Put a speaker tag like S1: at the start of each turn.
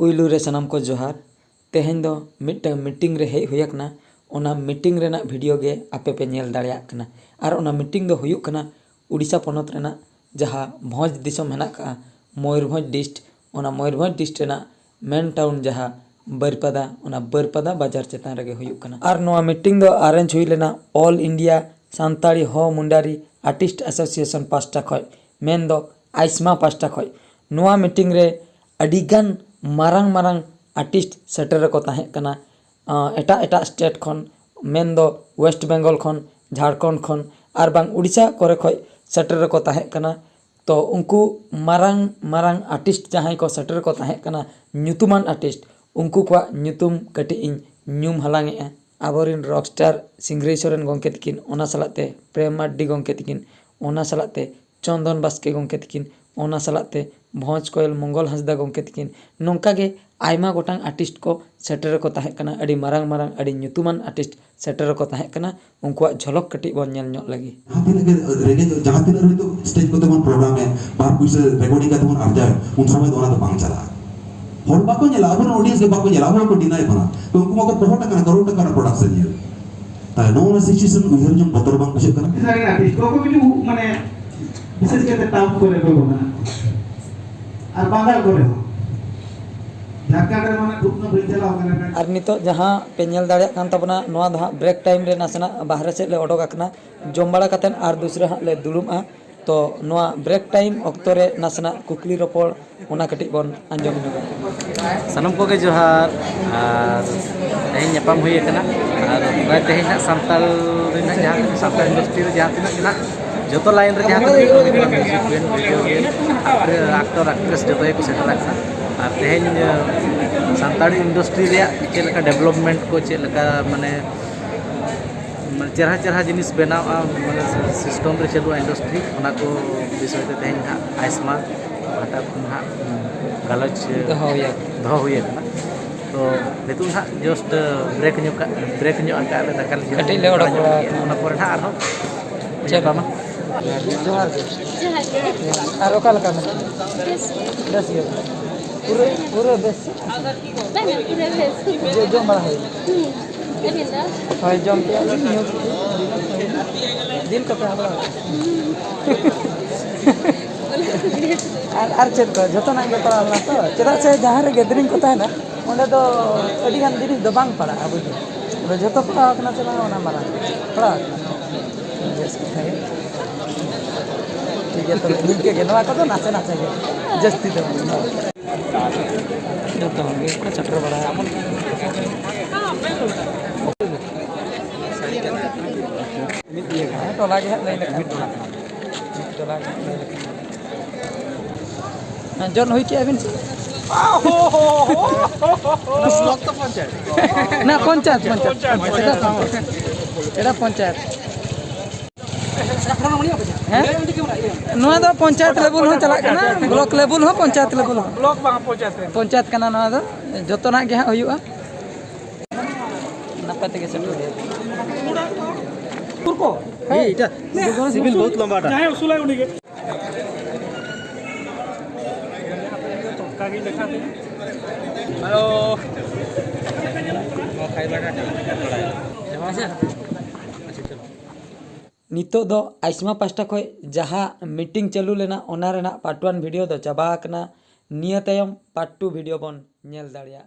S1: पुयलू रे सनाम को जोहार। तेहें दो मिटन मीटिंग रे हेज हुई कना। ओना मीटिंग रेना वीडियो गे आपे पे नेल दाड़िया कना। आर ओना मीटिंग दो हुयुक कना उड़ीसा पनत रेना जहाँ भोज दिसम हेना का मयूरभंज डिस्ट। ओना मयूरभंज डिस्ट रेना मेन टाउन जहाँ बरपदा ओना बरपदा बाजार चेतान रेगे हुयुक कना। आर नोआ मीटिंग दो अरेंज हुई लेना ऑल इंडिया सानताड़ी हो मुंडारी आर्टिस्ट एसोसिएशन पास्टा खय मेन दो आइसमा पास्टा खय। नोआ मीटिंग रे अडिगान मारंग मारंग आर्टिस्ट सेटर को ताहें कना। एटा एटा स्टेट खन मेन दो वेस्ट बेंगल खन झारखंड खन आर बांग उड़ीसा करे खय सेटर को ताहें कना। तो उनको मारंग मारंग आर्टिस्ट जहाँ को सेटर को ताहें कना ᱧᱩᱛᱩᱢᱟᱱ आर्टिस्ट उनको को ᱧᱩᱛᱩᱢ कटी इन ᱧᱩᱢ हलांगे आबोरिन रॉकस्टार सिंगरेई सोरेन गोंके तकिन ओना सलाते प्रेम मार्डी गोंके तकिन ओना सलाते चंदन बास्के गोंके तकिन ओना सलाते भोज कोयल मंगल हंसदा गोंके तकिन नोंका गे आयमा गोटांग आर्टिस्ट को सेटर को ताहें कना। अड़ी मारंग मारंग अड़ी ᱧᱩᱛᱩᱢᱟᱱ आर्टिस्ट सेटर को ताहें कना। उनको झलक कटी बोन नेल ᱧᱚᱜ लगी
S2: जहां तीन रे तो स्टेज को तमन प्रोग्राम है बार कुछ रिकॉर्डिंग का तमन अर्जा उन समय दोना तो बांग चला हर बाको नेला अब ऑडियंस के बाको नेला अब को डिनाय बना तो उनको मको बहुत टका करोड़ टका प्रोडक्शन ये ता नो सिचुएशन उहर जो बतर बांग बुझे कना सारे आर्टिस्ट को भी माने विशेष के टाउन करे को बना और बांगल करे
S1: और नितो जहाँ पे नेल दाड़िया कान तबना नोआ दो ब्रेक टाइम रे नासना बाहर से ले ओडोक आकना जम बाड़ा कातेन आर दूसरे हाँ ले दुलुमा। तो नोआ ब्रेक टाइम ऑक्तो रे नासना कुकली रोपड़ ओना कटी बोन आंजम नुगा।
S3: सनम को के जोहार आर तेहें ᱧᱟᱯᱟᱢ हुई कना आर बाय तेहें ना सांताल रेना जहाँ सांताल इंडस्ट्री रे जहाँ तिना ना जोतो लाइन रे जहाँ music band video game actor actress जो को सेटर रखना और तेहें सांताड़ी इंडस्ट्री रे चेलका डेवलपमेंट को चेलका माने चेहरा चेहरा जिनिस बनावा माने सिस्टम रे चलुआ इंडस्ट्री ओना को विषय ते तेहें ना आइसमा हटा ना गलज दो हुई कना। तो नितु ना जस्ट ब्रेक ᱧᱚᱜ का ले दकल
S1: कटी ले ओडोक
S3: ओना पर ना आरो चेबामा
S1: जोहार आरो काल का बस ये पूरे पूरे बेस
S4: बने पूरे बेस
S1: जो बड़ा है
S4: अबिंदा
S1: हाय जम पे न्यूज दिन का पे हमरा आर चेक को जतो ना जतो आला तो चेदा से जहां रे गैदरिंग को ताना ओंडे दो अडी गान दिन दो बांग पड़ा अब जो जतो पड़ा कना चला ओना मारा पड़ा बेस को है ठीक है। तो निके के नवा को तो नाचे नाचे के जस्ती दो जतो गे को चटर बड़ा मिट ये तो लागे नहीं मिट तो लागे जन हुई के अबिन ना पंचायत एटा पंचायत नोआ दो पंचायत लेवल हो चला कना ब्लॉक लेवल हो पंचायत लेवल हो
S5: ब्लॉक बा पंचायत
S1: कना नोआ दो जतो ना गे हा हुयुआ नपा तके सेटल
S5: तुरको
S3: एटा सिविल बहुत लंबा था
S5: चाहे उसूला उड़ी के तो कागी देखा थे हेलो
S1: नितो दो आइसमा पास्टा खय जहाँ मीटिंग चालू लेना ओना रेना पार्ट 1 वीडियो दो चाबा कना। निया तायम पार्ट 2 वीडियो बन नेल दाड़िया।